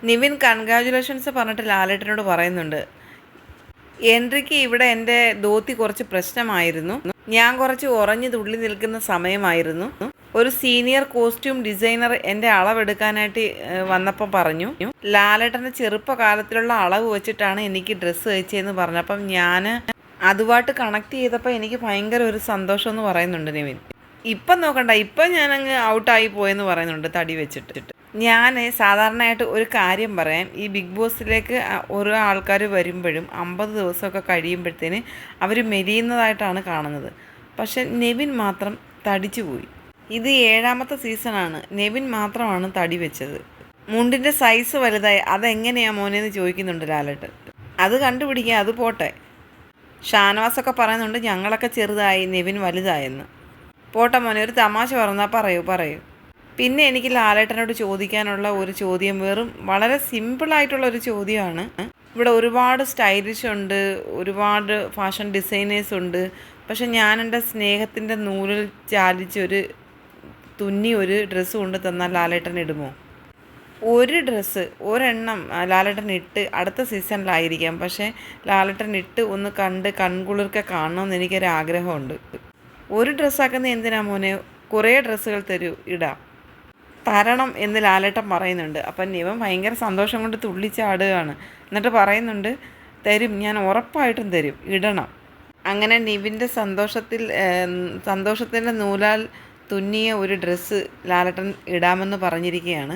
Nivin congratulations പറഞ്ഞിട്ട് ലാലേട്ടനോട് പറയുന്നുണ്ട്, എൻട്രിക്ക് ഇവിടെ എൻ്റെ ധോത്തി കുറച്ച് പ്രശ്നമായിരുന്നു. ഞാൻ കുറച്ച് ഉറഞ്ഞു തുള്ളി നിൽക്കുന്ന സമയമായിരുന്നു. ഒരു സീനിയർ കോസ്റ്റ്യൂം ഡിസൈനർ എൻ്റെ അളവെടുക്കാനായിട്ട് വന്നപ്പം പറഞ്ഞു, ലാലേട്ടൻ്റെ ചെറുപ്പകാലത്തിലുള്ള അളവ് വെച്ചിട്ടാണ് എനിക്ക് ഡ്രസ്സ് തയ്ച്ചതെന്ന് പറഞ്ഞപ്പം ഞാൻ അതുമായിട്ട് കണക്ട് ചെയ്തപ്പോൾ എനിക്ക് ഭയങ്കര ഒരു സന്തോഷം എന്ന് പറയുന്നുണ്ട് നിവിൻ. ഇപ്പം നോക്കണ്ട, ഇപ്പം ഞാനങ്ങ് ഔട്ടായി പോയെന്ന് പറയുന്നുണ്ട് തടി വെച്ചിട്ട്. ഞാൻ സാധാരണയായിട്ട് ഒരു കാര്യം പറയാം, ഈ ബിഗ് ബോസിലേക്ക് ഓരോ ആൾക്കാർ വരുമ്പോഴും 50 ദിവസമൊക്കെ കഴിയുമ്പോഴത്തേന് അവർ മെലിയുന്നതായിട്ടാണ് കാണുന്നത്. പക്ഷെ നെവിൻ മാത്രം തടിച്ചു പോയി. ഇത് 7ാമത്തെ സീസണാണ്, നെവിൻ മാത്രമാണ് തടി വെച്ചത്. മുണ്ടിൻ്റെ സൈസ് വലുതായി, അതെങ്ങനെയാണ് മോനെന്ന് ചോദിക്കുന്നുണ്ട് ലാലേട്ടൻ. അത് കണ്ടുപിടിക്കുക, അത് പോട്ടെ. ഷാനവാസൊക്കെ പറയുന്നുണ്ട് ഞങ്ങളൊക്കെ ചെറുതായി, നെവിൻ വലുതായെന്ന്. പോട്ടെ മോനെ, ഒരു തമാശ പറഞ്ഞാൽ പറയൂ. പിന്നെ എനിക്ക് ലാലേട്ടനോട് ചോദിക്കാനുള്ള ഒരു ചോദ്യം വളരെ സിമ്പിളായിട്ടുള്ളൊരു ചോദ്യമാണ്. ഇവിടെ ഒരുപാട് സ്റ്റൈലിഷ് ഉണ്ട്, ഒരുപാട് ഫാഷൻ ഡിസൈനേഴ്സ് ഉണ്ട്. പക്ഷെ ഞാൻ എൻ്റെ സ്നേഹത്തിൻ്റെ നൂലിൽ ചാലിച്ചൊരു തുന്നി ഒരു ഡ്രസ്സ് കൊണ്ട് തന്നാൽ ലാലേട്ടൻ ഇടുമോ? ഒരു ഡ്രസ്സ് ഒരെണ്ണം ലാലേട്ടൻ ഇട്ട് അടുത്ത സീസണിലായിരിക്കാം, പക്ഷേ ലാലേട്ടൻ ഇട്ട് ഒന്ന് കണ്ട് കൺകുളിർക്കെ കാണണമെന്ന് എനിക്കൊരാഗ്രഹമുണ്ട്. ഒരു ഡ്രസ്സാക്കുന്ന എന്തിനാ മോനെ, കുറേ ഡ്രസ്സുകൾ ഇടാം, തരണം എന്ന് ലാലേട്ടൻ പറയുന്നുണ്ട്. അപ്പം നിവൻ ഭയങ്കര സന്തോഷം കൊണ്ട് തുള്ളിച്ചാടുകയാണ്. എന്നിട്ട് പറയുന്നുണ്ട്, തരും, ഞാൻ ഉറപ്പായിട്ടും തരും, ഇടണം. അങ്ങനെ നിവിൻ്റെ സന്തോഷത്തിൻ്റെ നൂലാൽ തുന്നിയ ഒരു ഡ്രസ്സ് ലാലേട്ടൻ ഇടാമെന്ന് പറഞ്ഞിരിക്കുകയാണ്.